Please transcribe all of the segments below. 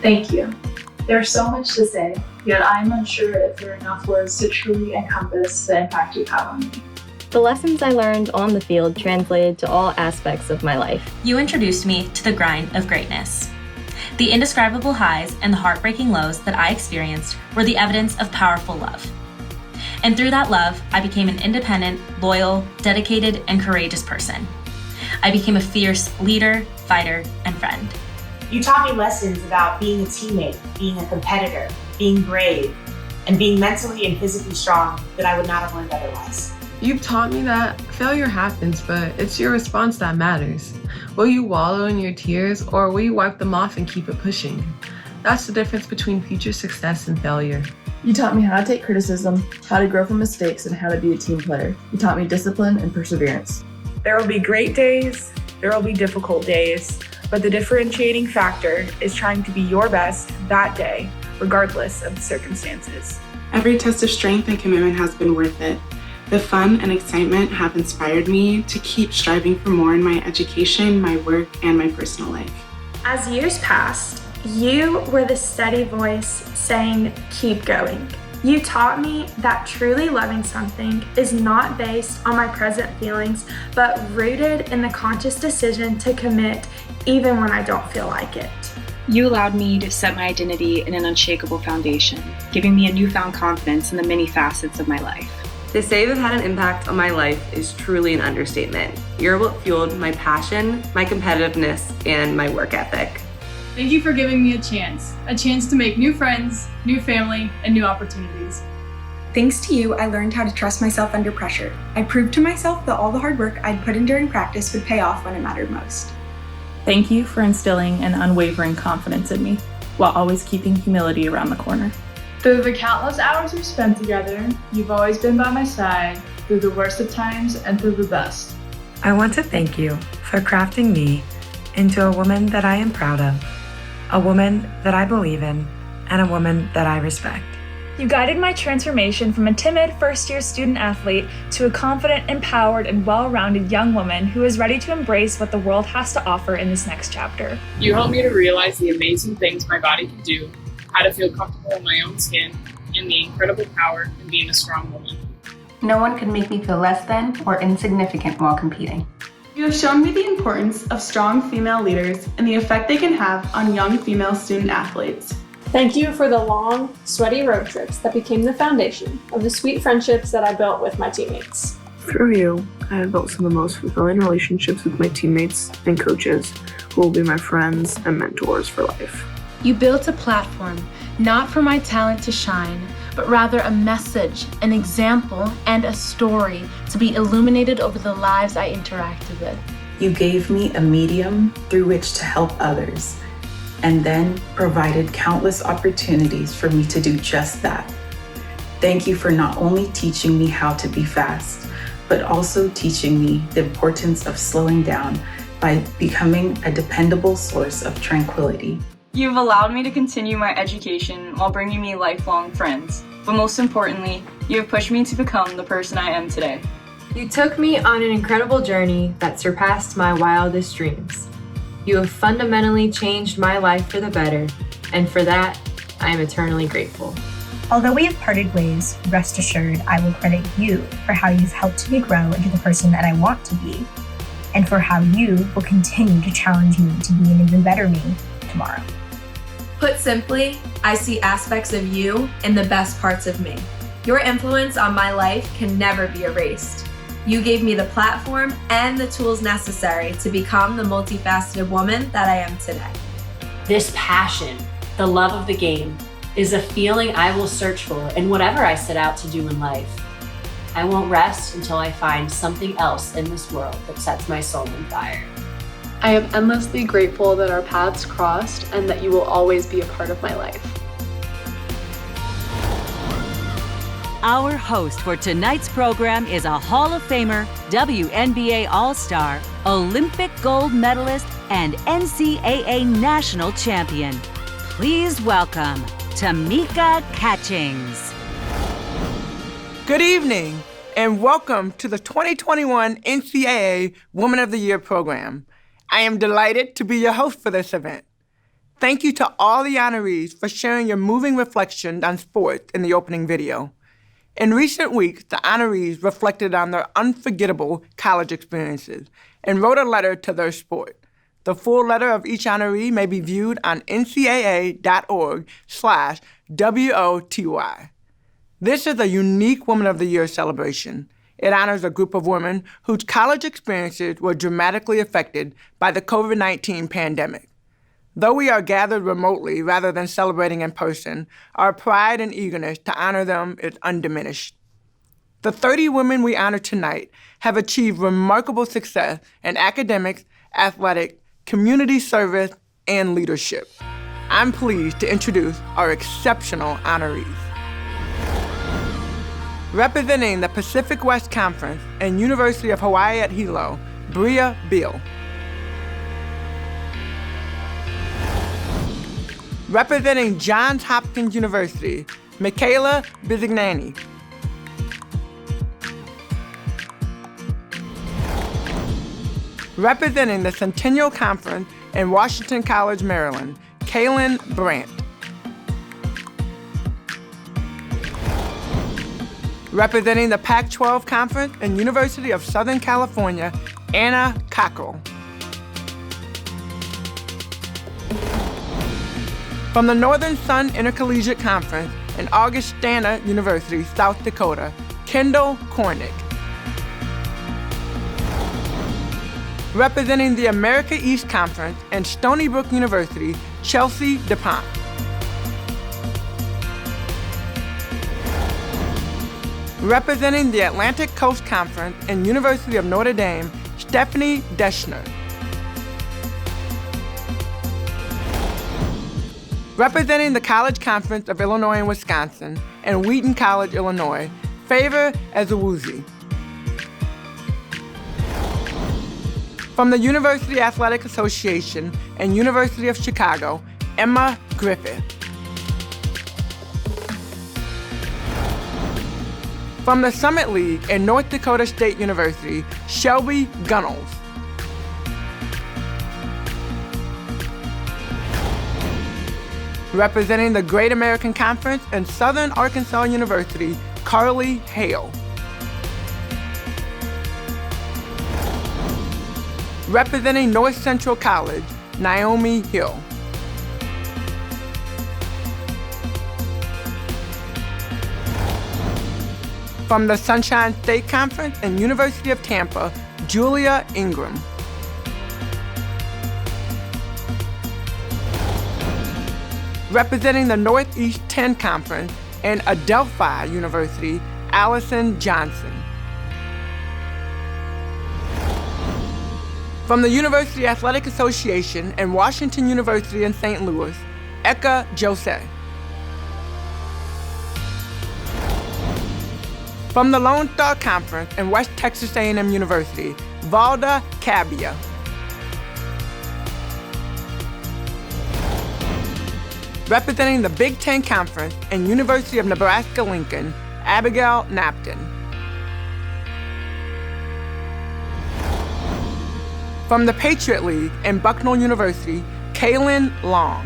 Thank you. There's so much to say, yet I'm unsure if there are enough words to truly encompass the impact you've had on me. The lessons I learned on the field translated to all aspects of my life. You introduced me to the grind of greatness. The indescribable highs and the heartbreaking lows that I experienced were the evidence of powerful love. And through that love, I became an independent, loyal, dedicated, and courageous person. I became a fierce leader, fighter, and friend. You taught me lessons about being a teammate, being a competitor, being brave, and being mentally and physically strong that I would not have learned otherwise. You've taught me that failure happens, but it's your response that matters. Will you wallow in your tears, or will you wipe them off and keep it pushing? That's the difference between future success and failure. You taught me how to take criticism, how to grow from mistakes, and how to be a team player. You taught me discipline and perseverance. There will be great days, there will be difficult days, but the differentiating factor is trying to be your best that day, regardless of the circumstances. Every test of strength and commitment has been worth it. The fun and excitement have inspired me to keep striving for more in my education, my work, and my personal life. As years passed, you were the steady voice saying, keep going. You taught me that truly loving something is not based on my present feelings, but rooted in the conscious decision to commit even when I don't feel like it. You allowed me to set my identity in an unshakable foundation, giving me a newfound confidence in the many facets of my life. To say they've had an impact on my life is truly an understatement. You're what fueled my passion, my competitiveness, and my work ethic. Thank you for giving me a chance to make new friends, new family, and new opportunities. Thanks to you, I learned how to trust myself under pressure. I proved to myself that all the hard work I'd put in during practice would pay off when it mattered most. Thank you for instilling an unwavering confidence in me, while always keeping humility around the corner. Through the countless hours we've spent together, you've always been by my side, through the worst of times and through the best. I want to thank you for crafting me into a woman that I am proud of, a woman that I believe in, and a woman that I respect. You guided my transformation from a timid first-year student athlete to a confident, empowered, and well-rounded young woman who is ready to embrace what the world has to offer in this next chapter. You helped me to realize the amazing things my body can do, how to feel comfortable in my own skin, and the incredible power in being a strong woman. No one could make me feel less than or insignificant while competing. You have shown me the importance of strong female leaders and the effect they can have on young female student athletes. Thank you for the long, sweaty road trips that became the foundation of the sweet friendships that I built with my teammates. Through you, I have built some of the most fulfilling relationships with my teammates and coaches, who will be my friends and mentors for life. You built a platform, not for my talent to shine, but rather a message, an example, and a story to be illuminated over the lives I interacted with. You gave me a medium through which to help others, and then provided countless opportunities for me to do just that. Thank you for not only teaching me how to be fast, but also teaching me the importance of slowing down by becoming a dependable source of tranquility. You've allowed me to continue my education while bringing me lifelong friends. But most importantly, you have pushed me to become the person I am today. You took me on an incredible journey that surpassed my wildest dreams. You have fundamentally changed my life for the better, and for that, I am eternally grateful. Although we have parted ways, rest assured I will credit you for how you've helped me grow into the person that I want to be, and for how you will continue to challenge me to be an even better me tomorrow. Put simply, I see aspects of you in the best parts of me. Your influence on my life can never be erased. You gave me the platform and the tools necessary to become the multifaceted woman that I am today. This passion, the love of the game, is a feeling I will search for in whatever I set out to do in life. I won't rest until I find something else in this world that sets my soul on fire. I am endlessly grateful that our paths crossed and that you will always be a part of my life. Our host for tonight's program is a Hall of Famer, WNBA All-Star, Olympic gold medalist, and NCAA national champion. Please welcome Tamika Catchings. Good evening, and welcome to the 2021 NCAA Woman of the Year program. I am delighted to be your host for this event. Thank you to all the honorees for sharing your moving reflections on sports in the opening video. In recent weeks, the honorees reflected on their unforgettable college experiences and wrote a letter to their sport. The full letter of each honoree may be viewed on ncaa.org/WOTY. This is a unique Woman of the Year celebration. It honors a group of women whose college experiences were dramatically affected by the COVID-19 pandemic. Though we are gathered remotely rather than celebrating in person, our pride and eagerness to honor them is undiminished. The 30 women we honor tonight have achieved remarkable success in academics, athletics, community service, and leadership. I'm pleased to introduce our exceptional honorees. Representing the Pacific West Conference and University of Hawaii at Hilo, Bria Beal. Representing Johns Hopkins University, Michaela Bizignani. Representing the Centennial Conference in Washington College, Maryland, Kaylin Brandt. Representing the Pac-12 Conference and University of Southern California, Anna Cockrell. From the Northern Sun Intercollegiate Conference and Augustana University, South Dakota, Kendall Cornick. Representing the America East Conference and Stony Brook University, Chelsea DuPont. Representing the Atlantic Coast Conference and University of Notre Dame, Stephanie Deschner. Representing the College Conference of Illinois and Wisconsin and Wheaton College, Illinois, Favor Ezewuzi. From the University Athletic Association and University of Chicago, Emma Griffith. From the Summit League and North Dakota State University, Shelby Gunnels. Representing the Great American Conference and Southern Arkansas University, Carly Hale. Representing North Central College, Naomi Hill. From the Sunshine State Conference and University of Tampa, Julia Ingram. Representing the Northeast 10 Conference and Adelphi University, Allison Johnson. From the University Athletic Association and Washington University in St. Louis, Eka Jose. From the Lone Star Conference and West Texas A&M University, Valda Cabia. Representing the Big Ten Conference and University of Nebraska-Lincoln, Abigail Napton. From the Patriot League and Bucknell University, Kaylin Long.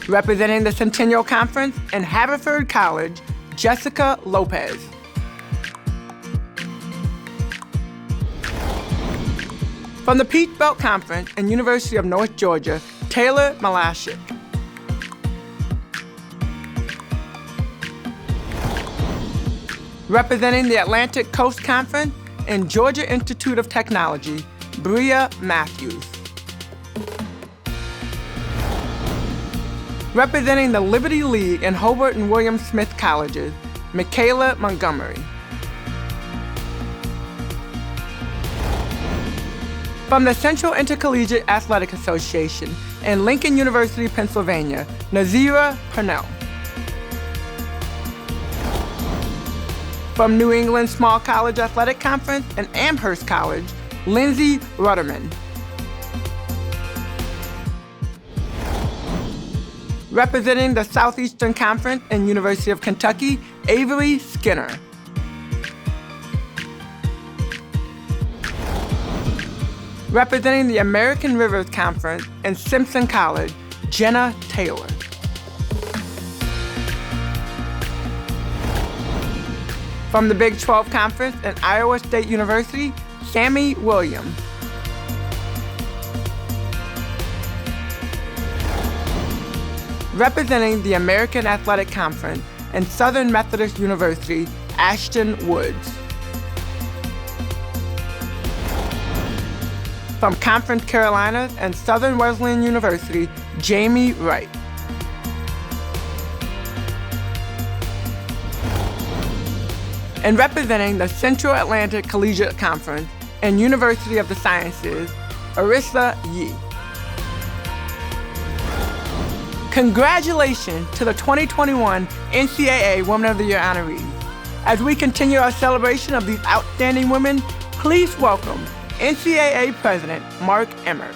Representing the Centennial Conference and Haverford College, Jessica Lopez. From the Peach Belt Conference and University of North Georgia, Taylor Malashik. Representing the Atlantic Coast Conference and Georgia Institute of Technology, Bria Matthews. Representing the Liberty League and Hobart and William Smith Colleges, Michaela Montgomery. From the Central Intercollegiate Athletic Association and Lincoln University, Pennsylvania, Nazira Purnell. From New England Small College Athletic Conference and Amherst College, Lindsay Rudderman. Representing the Southeastern Conference and University of Kentucky, Avery Skinner. Representing the American Rivers Conference in Simpson College, Jenna Taylor. From the Big 12 Conference at Iowa State University, Sammy Williams. Representing the American Athletic Conference and Southern Methodist University, Ashton Woods. From Conference Carolinas and Southern Wesleyan University, Jamie Wright. And representing the Central Atlantic Collegiate Conference and University of the Sciences, Arissa Yee. Congratulations to the 2021 NCAA Woman of the Year honorees. As we continue our celebration of these outstanding women, please welcome NCAA President Mark Emmert.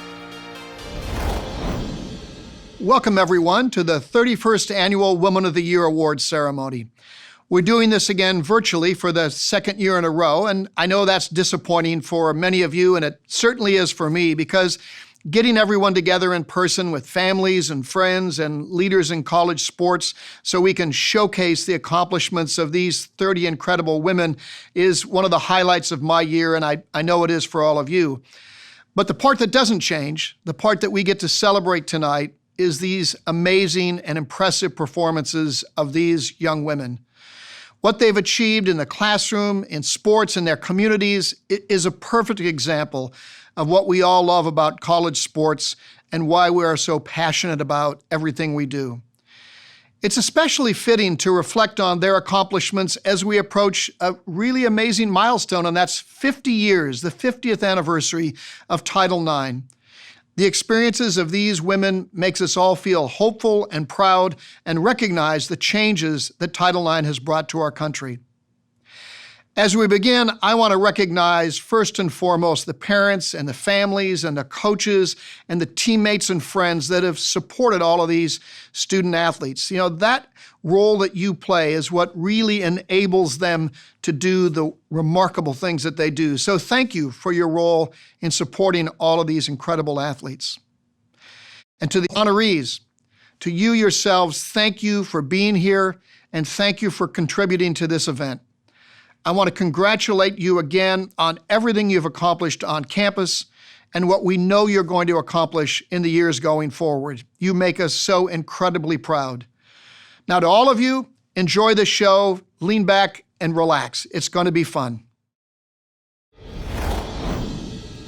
Welcome, everyone, to the 31st Annual Woman of the Year Awards ceremony. We're doing this again virtually for the second year in a row, and I know that's disappointing for many of you, and it certainly is for me, because getting everyone together in person with families and friends and leaders in college sports so we can showcase the accomplishments of these 30 incredible women is one of the highlights of my year, and I know it is for all of you. But the part that doesn't change, the part that we get to celebrate tonight, is these amazing and impressive performances of these young women. What they've achieved in the classroom, in sports, in their communities is a perfect example of what we all love about college sports and why we are so passionate about everything we do. It's especially fitting to reflect on their accomplishments as we approach a really amazing milestone, and that's 50 years, the 50th anniversary of Title IX. The experiences of these women makes us all feel hopeful and proud and recognize the changes that Title IX has brought to our country. As we begin, I want to recognize first and foremost the parents and the families and the coaches and the teammates and friends that have supported all of these student athletes. You know, that role that you play is what really enables them to do the remarkable things that they do. So thank you for your role in supporting all of these incredible athletes. And to the honorees, to you yourselves, thank you for being here and thank you for contributing to this event. I want to congratulate you again on everything you've accomplished on campus and what we know you're going to accomplish in the years going forward. You make us so incredibly proud. Now, to all of you, enjoy the show, lean back and relax. It's going to be fun.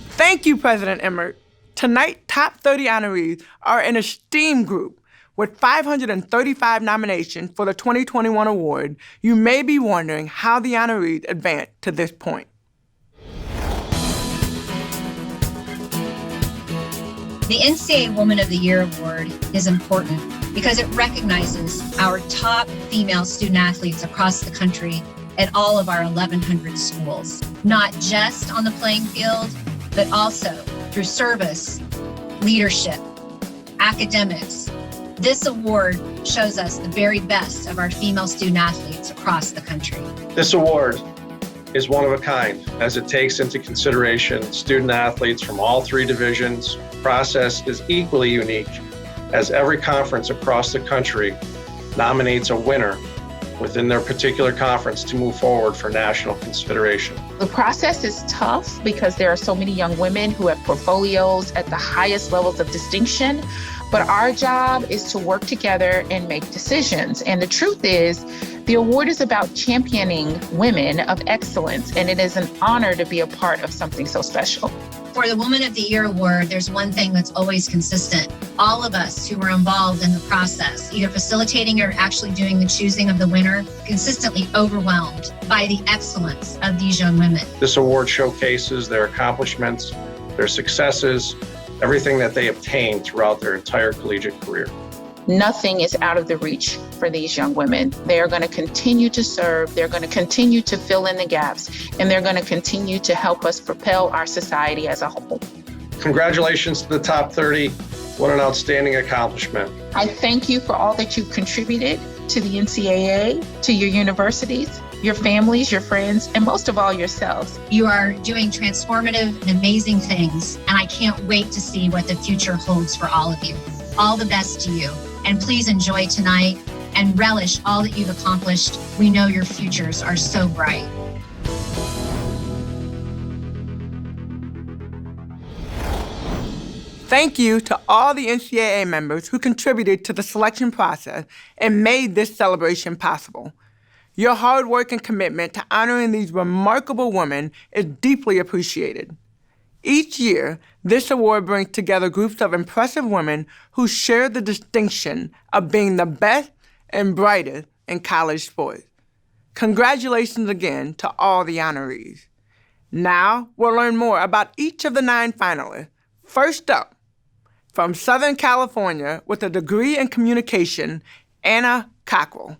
Thank you, President Emmert. Tonight, top 30 honorees are an esteemed group. With 535 nominations for the 2021 award, you may be wondering how the honorees advanced to this point. The NCAA Woman of the Year award is important because it recognizes our top female student athletes across the country at all of our 1,100 schools, not just on the playing field, but also through service, leadership, academics. This award shows us the very best of our female student athletes across the country. This award is one of a kind as it takes into consideration student athletes from all three divisions. The process is equally unique as every conference across the country nominates a winner within their particular conference to move forward for national consideration. The process is tough because there are so many young women who have portfolios at the highest levels of distinction. But our job is to work together and make decisions. And the truth is, the award is about championing women of excellence, and it is an honor to be a part of something so special. For the Woman of the Year award, there's one thing that's always consistent. All of us who were involved in the process, either facilitating or actually doing the choosing of the winner, consistently overwhelmed by the excellence of these young women. This award showcases their accomplishments, their successes, everything that they obtained throughout their entire collegiate career. Nothing is out of the reach for these young women. They are going to continue to serve, they're going to continue to fill in the gaps, and they're going to continue to help us propel our society as a whole. Congratulations to the top 30. What an outstanding accomplishment. I thank you for all that you've contributed. to the NCAA, to your universities, your families, your friends, and most of all, yourselves. You are doing transformative and amazing things, and I can't wait to see what the future holds for all of you. All the best to you, and please enjoy tonight and relish all that you've accomplished. We know your futures are so bright. Thank you to all the NCAA members who contributed to the selection process and made this celebration possible. Your hard work and commitment to honoring these remarkable women is deeply appreciated. Each year, this award brings together groups of impressive women who share the distinction of being the best and brightest in college sports. Congratulations again to all the honorees. Now, we'll learn more about each of the 9 finalists. First up, from Southern California with a degree in communication, Anna Cockrell.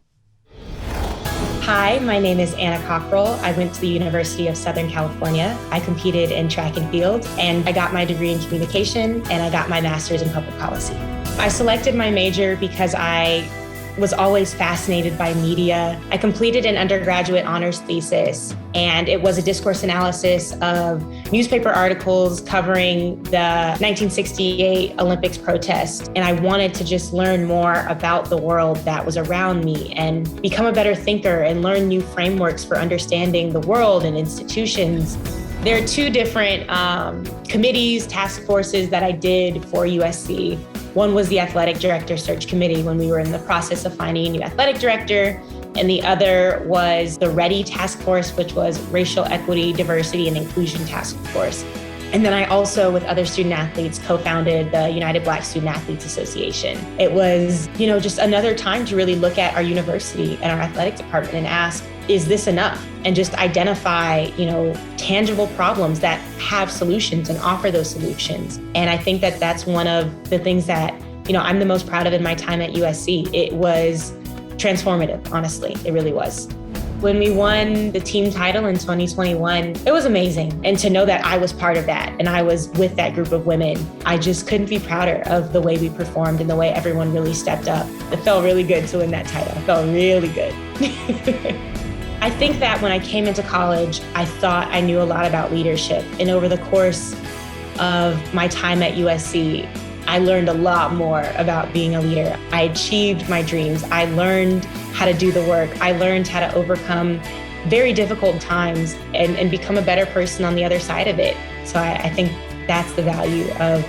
Hi, my name is Anna Cockrell. I went to the University of Southern California. I competed in track and field, and I got my degree in communication, and I got my master's in public policy. I selected my major because I was always fascinated by media. I completed an undergraduate honors thesis, and it was a discourse analysis of newspaper articles covering the 1968 Olympics protest. And I wanted to just learn more about the world that was around me and become a better thinker and learn new frameworks for understanding the world and institutions. There are 2 different committees, task forces that I did for USC. One was the Athletic Director Search Committee when we were in the process of finding a new athletic director, and the other was the READY Task Force, which was Racial Equity, Diversity, and Inclusion Task Force. And then I also, with other student athletes, co-founded the United Black Student Athletes Association. It was, just another time to really look at our university and our athletic department and ask, is this enough? And just identify, tangible problems that have solutions and offer those solutions. And I think that that's one of the things that, I'm the most proud of in my time at USC. It was transformative, honestly. It really was. When we won the team title in 2021, it was amazing. And to know that I was part of that and I was with that group of women, I just couldn't be prouder of the way we performed and the way everyone really stepped up. It felt really good to win that title. It felt really good. I think that when I came into college, I thought I knew a lot about leadership. And over the course of my time at USC, I learned a lot more about being a leader. I achieved my dreams. I learned how to do the work. I learned how to overcome very difficult times and become a better person on the other side of it. So I think that's the value of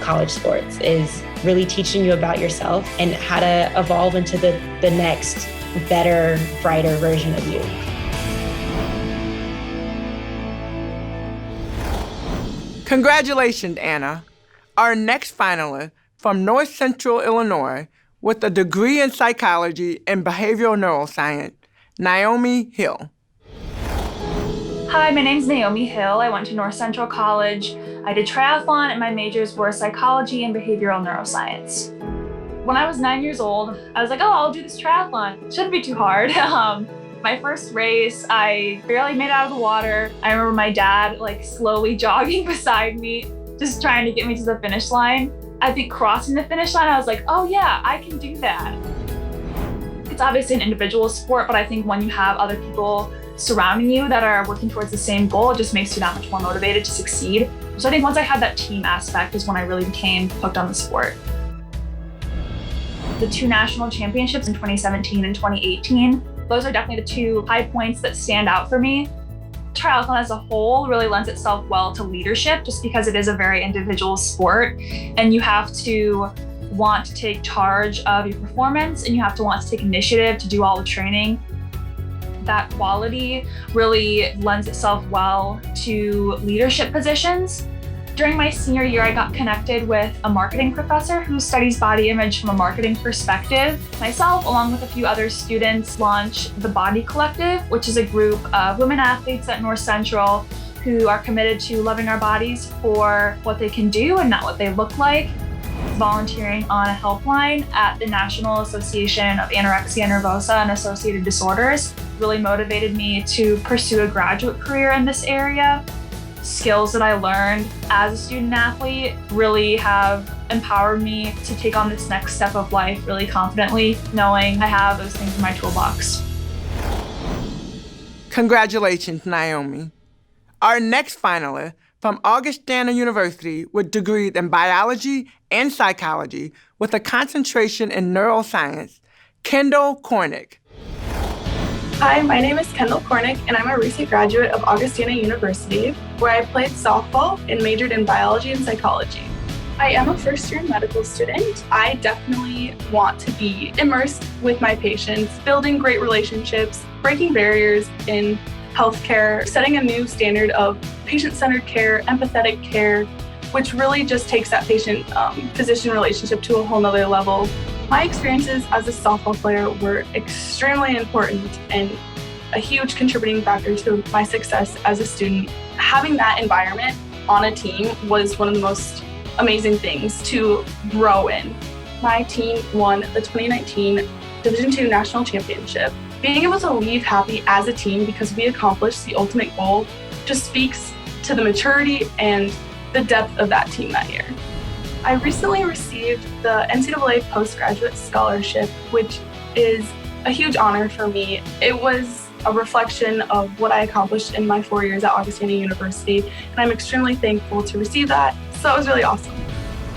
college sports, is really teaching you about yourself and how to evolve into the next better, brighter version of you. Congratulations, Anna. Our next finalist, from North Central Illinois, with a degree in psychology and behavioral neuroscience, Naomi Hill. Hi, my name's Naomi Hill. I went to North Central College. I did triathlon, and my majors were psychology and behavioral neuroscience. When I was 9 years old, I was like, I'll do this triathlon. Shouldn't be too hard. My first race, I barely made it out of the water. I remember my dad slowly jogging beside me, just trying to get me to the finish line. I think crossing the finish line, I was like, oh yeah, I can do that. It's obviously an individual sport, but I think when you have other people surrounding you that are working towards the same goal, it just makes you that much more motivated to succeed. So I think once I had that team aspect is when I really became hooked on the sport. The 2 national championships in 2017 and 2018, those are definitely the 2 high points that stand out for me. Triathlon as a whole really lends itself well to leadership, just because it is a very individual sport and you have to want to take charge of your performance and you have to want to take initiative to do all the training. That quality really lends itself well to leadership positions. During my senior year, I got connected with a marketing professor who studies body image from a marketing perspective. Myself, along with a few other students, launched the Body Collective, which is a group of women athletes at North Central who are committed to loving our bodies for what they can do and not what they look like. Volunteering on a helpline at the National Association of Anorexia Nervosa and Associated Disorders really motivated me to pursue a graduate career in this area. Skills that I learned as a student athlete really have empowered me to take on this next step of life really confidently, knowing I have those things in my toolbox. Congratulations, Naomi. Our next finalist from Augustana University with degrees in biology and psychology with a concentration in neuroscience, Kendall Cornick. Hi, my name is Kendall Cornick, and I'm a recent graduate of Augustana University, where I played softball and majored in biology and psychology. I am a first-year medical student. I definitely want to be immersed with my patients, building great relationships, breaking barriers in healthcare, setting a new standard of patient-centered care, empathetic care, which really just takes that patient-physician relationship to a whole nother level. My experiences as a softball player were extremely important and a huge contributing factor to my success as a student. Having that environment on a team was one of the most amazing things to grow in. My team won the 2019 Division II National Championship. Being able to leave happy as a team because we accomplished the ultimate goal just speaks to the maturity and the depth of that team that year. I recently received the NCAA Postgraduate Scholarship, which is a huge honor for me. It was a reflection of what I accomplished in my 4 years at Augustana University, and I'm extremely thankful to receive that, so it was really awesome.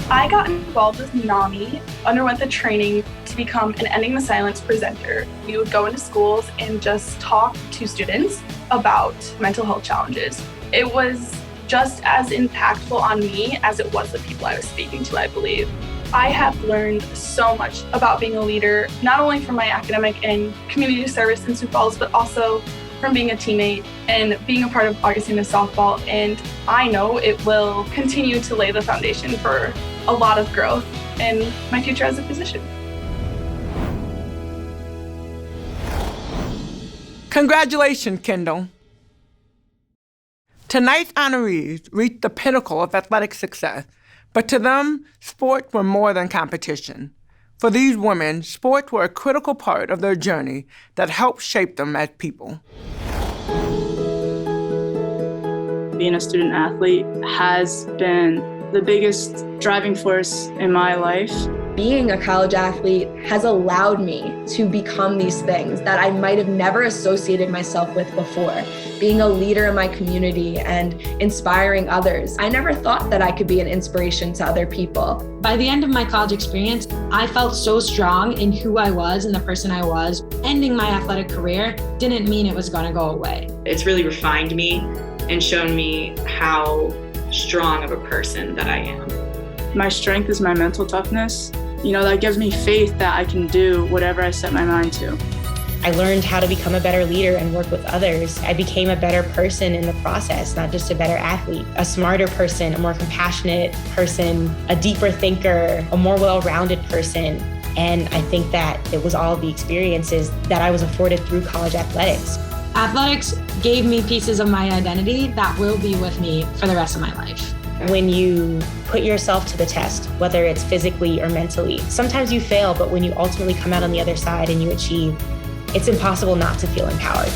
I got involved with NAMI, underwent the training to become an Ending the Silence presenter. We would go into schools and just talk to students about mental health challenges. It was just as impactful on me as it was the people I was speaking to, I believe. I have learned so much about being a leader, not only from my academic and community service in Sioux Falls, but also from being a teammate and being a part of Augustana softball. And I know it will continue to lay the foundation for a lot of growth in my future as a physician. Congratulations, Kendall. Tonight's honorees reached the pinnacle of athletic success, but to them, sports were more than competition. For these women, sports were a critical part of their journey that helped shape them as people. Being a student athlete has been the biggest driving force in my life. Being a college athlete has allowed me to become these things that I might have never associated myself with before. Being a leader in my community and inspiring others. I never thought that I could be an inspiration to other people. By the end of my college experience, I felt so strong in who I was and the person I was. Ending my athletic career didn't mean it was going to go away. It's really refined me and shown me how strong of a person that I am. My strength is my mental toughness. You know, that gives me faith that I can do whatever I set my mind to. I learned how to become a better leader and work with others. I became a better person in the process, not just a better athlete, a smarter person, a more compassionate person, a deeper thinker, a more well-rounded person. And I think that it was all the experiences that I was afforded through college athletics. Athletics gave me pieces of my identity that will be with me for the rest of my life. When you put yourself to the test, whether it's physically or mentally, sometimes you fail, but when you ultimately come out on the other side and you achieve, it's impossible not to feel empowered.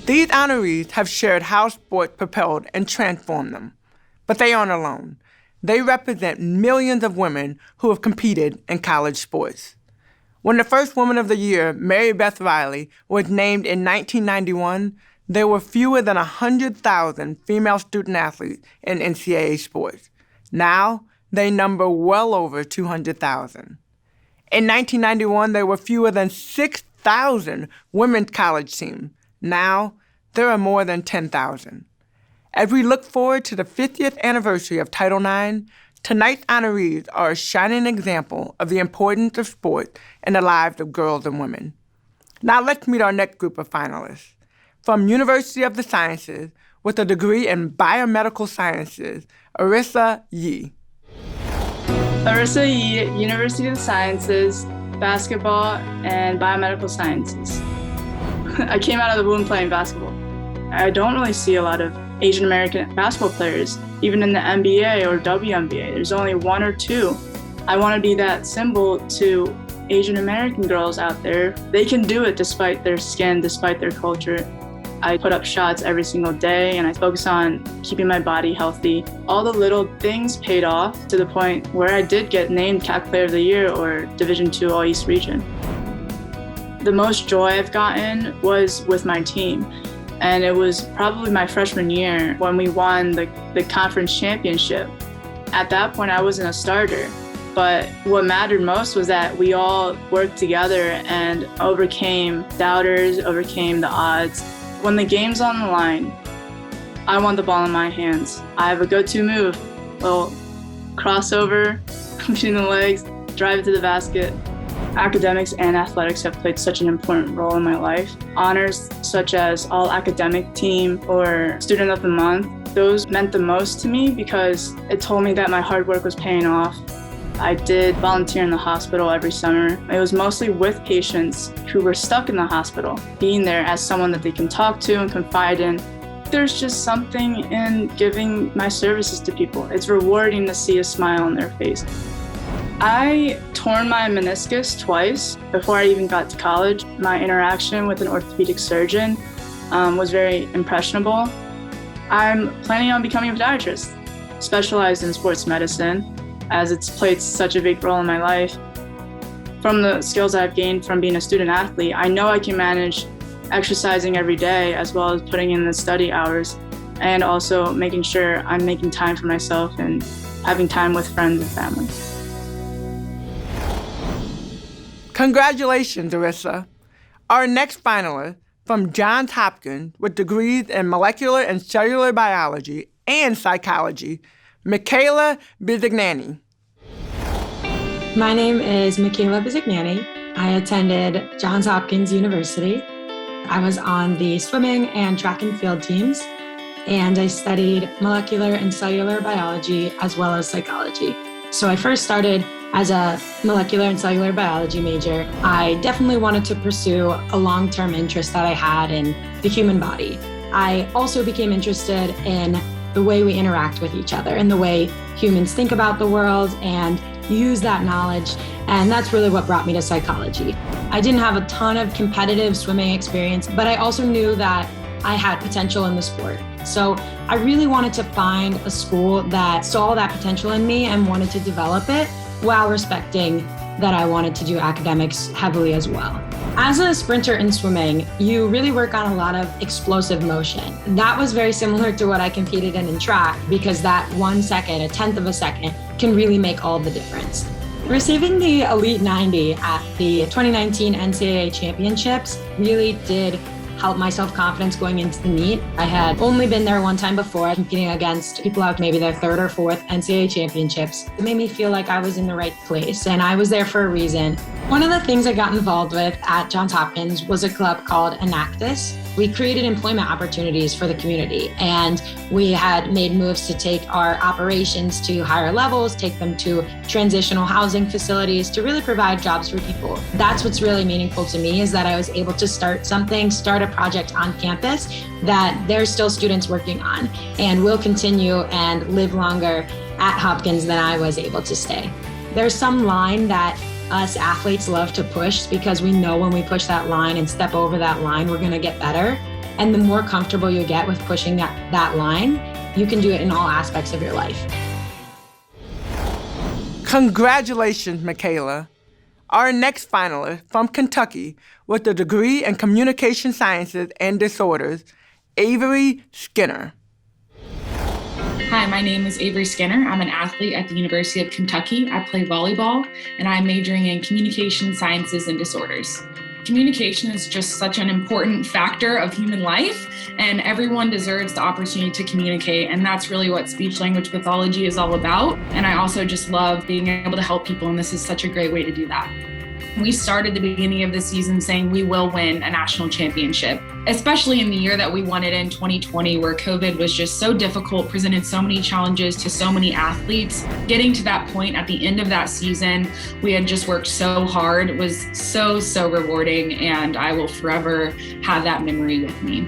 These honorees have shared how sports propelled and transformed them. But they aren't alone. They represent millions of women who have competed in college sports. When the first Woman of the Year, Mary Beth Riley, was named in 1991, there were fewer than 100,000 female student athletes in NCAA sports. Now, they number well over 200,000. In 1991, there were fewer than 6,000 women's college teams. Now, there are more than 10,000. As we look forward to the 50th anniversary of Title IX, tonight's honorees are a shining example of the importance of sport in the lives of girls and women. Now let's meet our next group of finalists. From University of the Sciences, with a degree in biomedical sciences, Arissa Yee. Arissa Yee, University of the Sciences, basketball and biomedical sciences. I came out of the womb playing basketball. I don't really see a lot of Asian American basketball players, even in the NBA or WNBA. There's only one or two. I want to be that symbol to Asian American girls out there. They can do it despite their skin, despite their culture. I put up shots every single day and I focused on keeping my body healthy. All the little things paid off to the point where I did get named CAC Player of the Year or Division II All East Region. The most joy I've gotten was with my team. And it was probably my freshman year when we won the conference championship. At that point, I wasn't a starter. But what mattered most was that we all worked together and overcame doubters, overcame the odds. When the game's on the line, I want the ball in my hands. I have a go-to move, little crossover between the legs, drive it to the basket. Academics and athletics have played such an important role in my life. Honors such as All Academic Team or Student of the Month, those meant the most to me because it told me that my hard work was paying off. I did volunteer in the hospital every summer. It was mostly with patients who were stuck in the hospital, being there as someone that they can talk to and confide in. There's just something in giving my services to people. It's rewarding to see a smile on their face. I torn my meniscus twice before I even got to college. My interaction with an orthopedic surgeon was very impressionable. I'm planning on becoming a podiatrist, specialized in sports medicine, as it's played such a big role in my life. From the skills I've gained from being a student athlete, I know I can manage exercising every day as well as putting in the study hours and also making sure I'm making time for myself and having time with friends and family. Congratulations, Arissa. Our next finalist from Johns Hopkins with degrees in molecular and cellular biology and psychology, Michaela Bizignani. My name is Michaela Bizignani. I attended Johns Hopkins University. I was on the swimming and track and field teams, and I studied molecular and cellular biology as well as psychology. So I first started as a molecular and cellular biology major. I definitely wanted to pursue a long-term interest that I had in the human body. I also became interested in the way we interact with each other and the way humans think about the world and use that knowledge. And that's really what brought me to psychology. I didn't have a ton of competitive swimming experience, but I also knew that I had potential in the sport. So I really wanted to find a school that saw that potential in me and wanted to develop it while respecting that I wanted to do academics heavily as well. As a sprinter in swimming, you really work on a lot of explosive motion. That was very similar to what I competed in track because that 1 second, a tenth of a second, can really make all the difference. Receiving the Elite 90 at the 2019 NCAA Championships really did help my self-confidence going into the meet. I had only been there one time before, competing against people at maybe their third or fourth NCAA championships. It made me feel like I was in the right place and I was there for a reason. One of the things I got involved with at Johns Hopkins was a club called Enactus. We created employment opportunities for the community, and we had made moves to take our operations to higher levels, take them to transitional housing facilities to really provide jobs for people. That's what's really meaningful to me, is that I was able to start a project on campus that there's still students working on and will continue and live longer at Hopkins than I was able to stay. There's some line that us athletes love to push because we know when we push that line and step over that line, we're gonna get better. And the more comfortable you get with pushing that line, you can do it in all aspects of your life. Congratulations, Michaela. Our next finalist from Kentucky with a degree in Communication Sciences and Disorders, Avery Skinner. Hi, my name is Avery Skinner. I'm an athlete at the University of Kentucky. I play volleyball, and I'm majoring in Communication Sciences and Disorders. Communication is just such an important factor of human life, and everyone deserves the opportunity to communicate, and that's really what speech-language pathology is all about. And I also just love being able to help people, and this is such a great way to do that. We started the beginning of the season saying we will win a national championship, especially in the year that we won it in 2020, where COVID was just so difficult, presented so many challenges to so many athletes. Getting to that point at the end of that season, we had just worked so hard. It was so rewarding, and I will forever have that memory with me.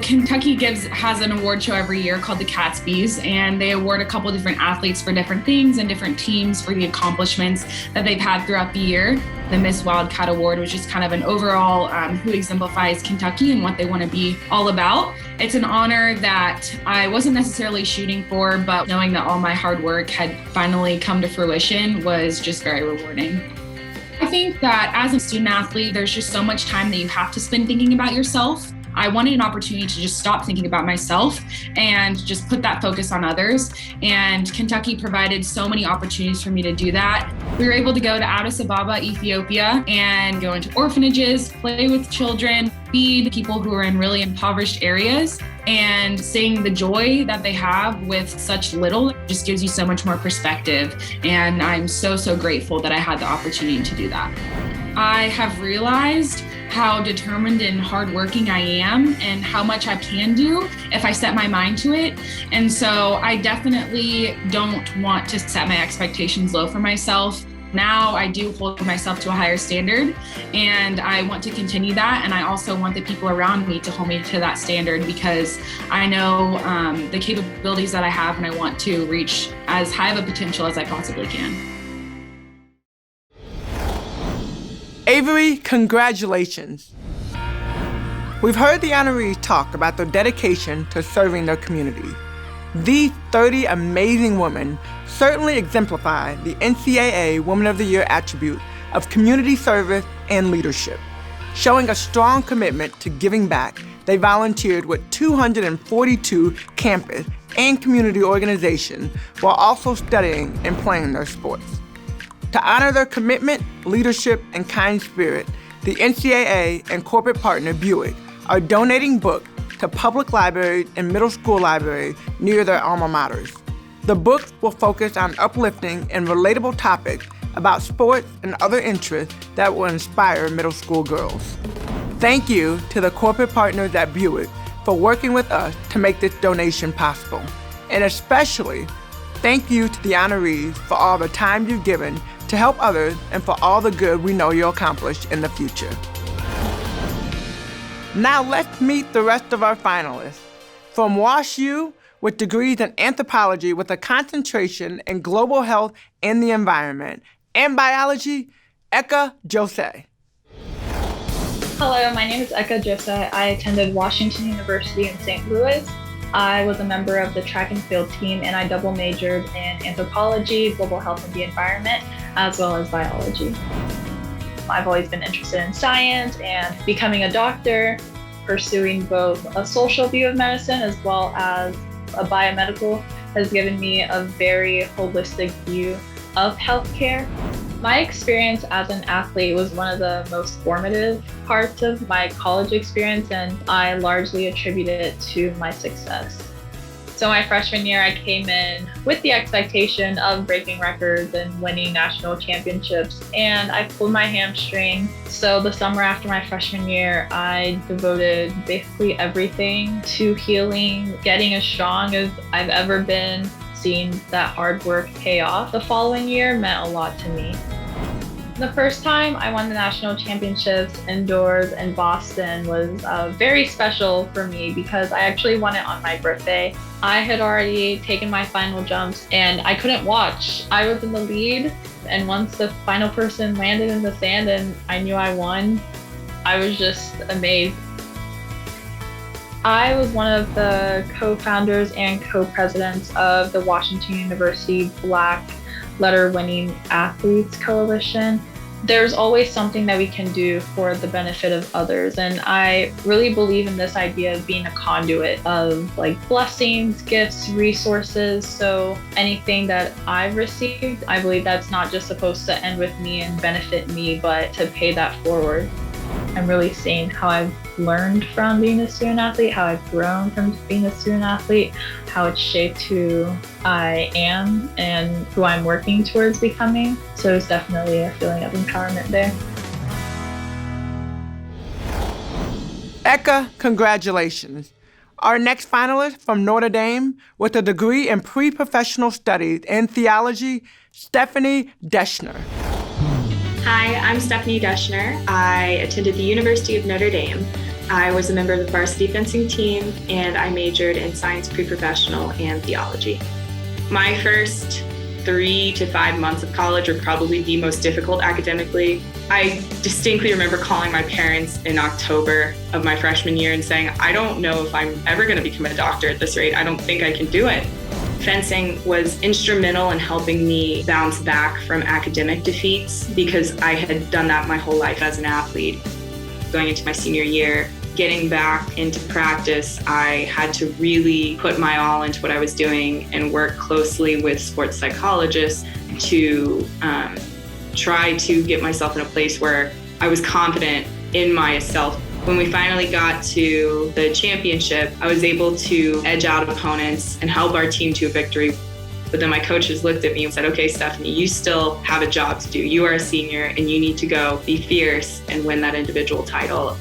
Kentucky has an award show every year called the Cat's-Bees, and they award a couple different athletes for different things and different teams for the accomplishments that they've had throughout the year. The Miss Wildcat Award was just kind of an overall who exemplifies Kentucky and what they want to be all about. It's an honor that I wasn't necessarily shooting for, but knowing that all my hard work had finally come to fruition was just very rewarding. I think that as a student athlete, there's just so much time that you have to spend thinking about yourself. I wanted an opportunity to just stop thinking about myself and just put that focus on others. And Kentucky provided so many opportunities for me to do that. We were able to go to Addis Ababa, Ethiopia, and go into orphanages, play with children, feed people who are in really impoverished areas, and seeing the joy that they have with such little just gives you so much more perspective. And I'm so, so grateful that I had the opportunity to do that. I have realized how determined and hardworking I am and how much I can do if I set my mind to it. And so I definitely don't want to set my expectations low for myself. Now I do hold myself to a higher standard, and I want to continue that. And I also want the people around me to hold me to that standard, because I know the capabilities that I have, and I want to reach as high of a potential as I possibly can. Avery, congratulations. We've heard the honorees talk about their dedication to serving their community. These 30 amazing women certainly exemplify the NCAA Woman of the Year attribute of community service and leadership. Showing a strong commitment to giving back, they volunteered with 242 campus and community organizations while also studying and playing their sports. To honor their commitment, leadership, and kind spirit, the NCAA and corporate partner Buick are donating books to public libraries and middle school libraries near their alma maters. The books will focus on uplifting and relatable topics about sports and other interests that will inspire middle school girls. Thank you to the corporate partners at Buick for working with us to make this donation possible. And especially, thank you to the honorees for all the time you've given to help others and for all the good we know you'll accomplish in the future. Now let's meet the rest of our finalists. From WashU, with degrees in anthropology with a concentration in global health and the environment, and biology, Eka Jose. Hello, my name is Eka Jose. I attended Washington University in St. Louis. I was a member of the track and field team, and I double majored in anthropology, global health and the environment, as well as biology. I've always been interested in science and becoming a doctor, pursuing both a social view of medicine as well as a biomedical has given me a very holistic view of healthcare. My experience as an athlete was one of the most formative parts of my college experience, and I largely attribute it to my success. So my freshman year, I came in with the expectation of breaking records and winning national championships, and I pulled my hamstring. So the summer after my freshman year, I devoted basically everything to healing, getting as strong as I've ever been. Seeing that hard work pay off the following year meant a lot to me. The first time I won the national championships indoors in Boston was very special for me because I actually won it on my birthday. I had already taken my final jumps and I couldn't watch. I was in the lead, and once the final person landed in the sand and I knew I won, I was just amazed. I was one of the co-founders and co-presidents of the Washington University Black Letter Winning Athletes Coalition. There's always something that we can do for the benefit of others, and I really believe in this idea of being a conduit of like blessings, gifts, resources. So anything that I've received, I believe that's not just supposed to end with me and benefit me, but to pay that forward. I'm really seeing how I've learned from being a student athlete, how I've grown from being a student athlete, how it's shaped who I am and who I'm working towards becoming. So it's definitely a feeling of empowerment there. Eka, congratulations. Our next finalist from Notre Dame with a degree in pre-professional studies in theology, Stephanie Deschner. Hi, I'm Stephanie Deschner. I attended the University of Notre Dame. I was a member of the varsity fencing team, and I majored in science pre-professional and theology. My first 3 to 5 months of college were probably the most difficult academically. I distinctly remember calling my parents in October of my freshman year and saying, I don't know if I'm ever going to become a doctor at this rate. I don't think I can do it. Fencing was instrumental in helping me bounce back from academic defeats because I had done that my whole life as an athlete. Going into my senior year, getting back into practice, I had to really put my all into what I was doing and work closely with sports psychologists to try to get myself in a place where I was confident in myself. When we finally got to the championship, I was able to edge out opponents and help our team to a victory. But then my coaches looked at me and said, okay, Stephanie, you still have a job to do. You are a senior and you need to go be fierce and win that individual title.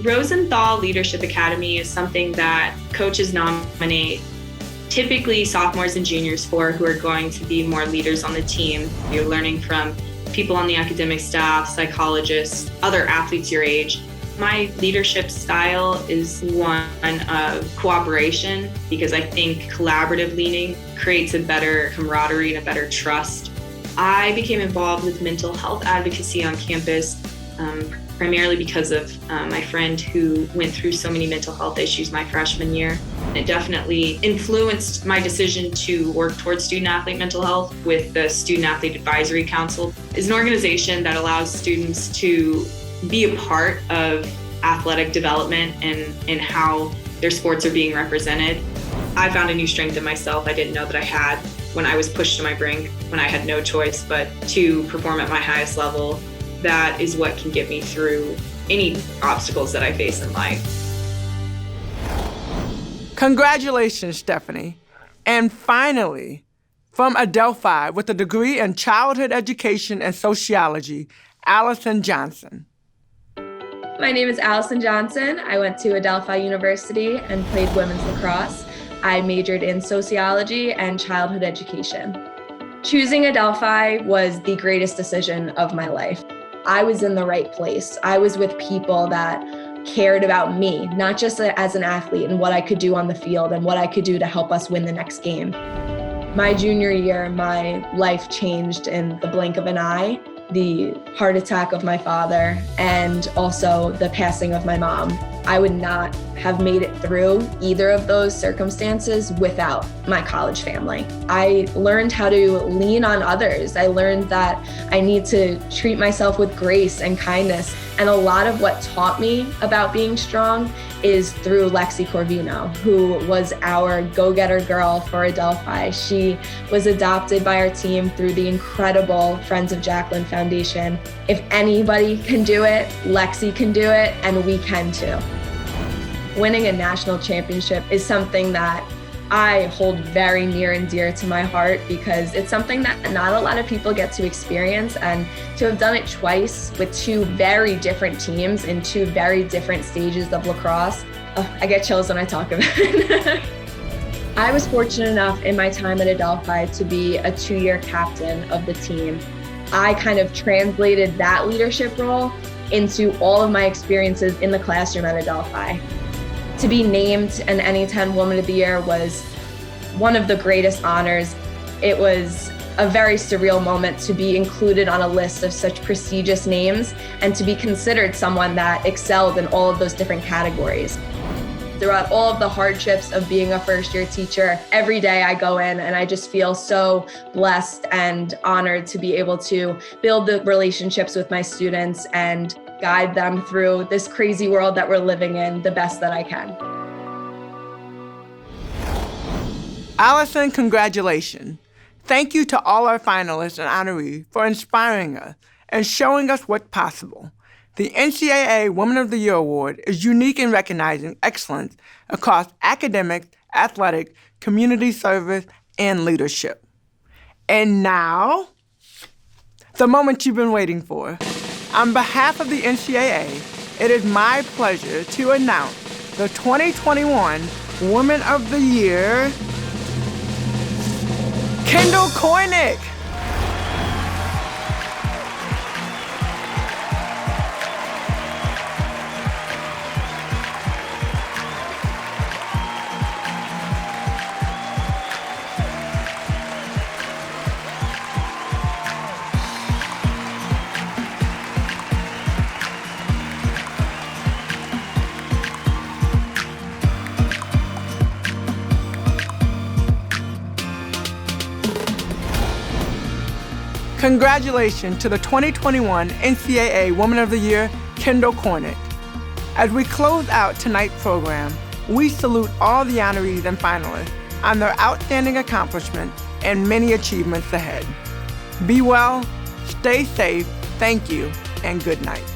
Rosenthal Leadership Academy is something that coaches nominate typically sophomores and juniors for who are going to be more leaders on the team. You're learning from people on the academic staff, psychologists, other athletes your age. My leadership style is one of cooperation because I think collaborative leaning creates a better camaraderie and a better trust. I became involved with mental health advocacy on campus primarily because of my friend who went through so many mental health issues my freshman year. It definitely influenced my decision to work towards student-athlete mental health with the Student-Athlete Advisory Council. It's an organization that allows students to be a part of athletic development and how their sports are being represented. I found a new strength in myself I didn't know that I had when I was pushed to my brink, when I had no choice but to perform at my highest level. That is what can get me through any obstacles that I face in life. Congratulations, Stephanie. And finally, from Adelphi with a degree in childhood education and sociology, Allison Johnson. My name is Allison Johnson. I went to Adelphi University and played women's lacrosse. I majored in sociology and childhood education. Choosing Adelphi was the greatest decision of my life. I was in the right place. I was with people that cared about me, not just as an athlete and what I could do on the field and what I could do to help us win the next game. My junior year, my life changed in the blink of an eye. The heart attack of my father and also the passing of my mom. I would not have made it through either of those circumstances without my college family. I learned how to lean on others. I learned that I need to treat myself with grace and kindness. And a lot of what taught me about being strong is through Lexi Corvino, who was our go-getter girl for Adelphi. She was adopted by our team through the incredible Friends of Jacqueline Foundation. If anybody can do it, Lexi can do it, and we can too. Winning a national championship is something that I hold very near and dear to my heart because it's something that not a lot of people get to experience, and to have done it twice with two very different teams in two very different stages of lacrosse, I get chills when I talk about it. I was fortunate enough in my time at Adelphi to be a 2-year captain of the team. I kind of translated that leadership role into all of my experiences in the classroom at Adelphi. To be named an NE10 Woman of the Year was one of the greatest honors. It was a very surreal moment to be included on a list of such prestigious names and to be considered someone that excelled in all of those different categories. Throughout all of the hardships of being a first-year teacher, every day I go in and I just feel so blessed and honored to be able to build the relationships with my students and guide them through this crazy world that we're living in the best that I can. Allison, congratulations. Thank you to all our finalists and honorees for inspiring us and showing us what's possible. The NCAA Woman of the Year Award is unique in recognizing excellence across academics, athletics, community service, and leadership. And now, the moment you've been waiting for. On behalf of the NCAA, it is my pleasure to announce the 2021 Woman of the Year, Kendall Cornick. Congratulations to the 2021 NCAA Woman of the Year, Kendall Cornick. As we close out tonight's program, we salute all the honorees and finalists on their outstanding accomplishments and many achievements ahead. Be well, stay safe, thank you, and good night.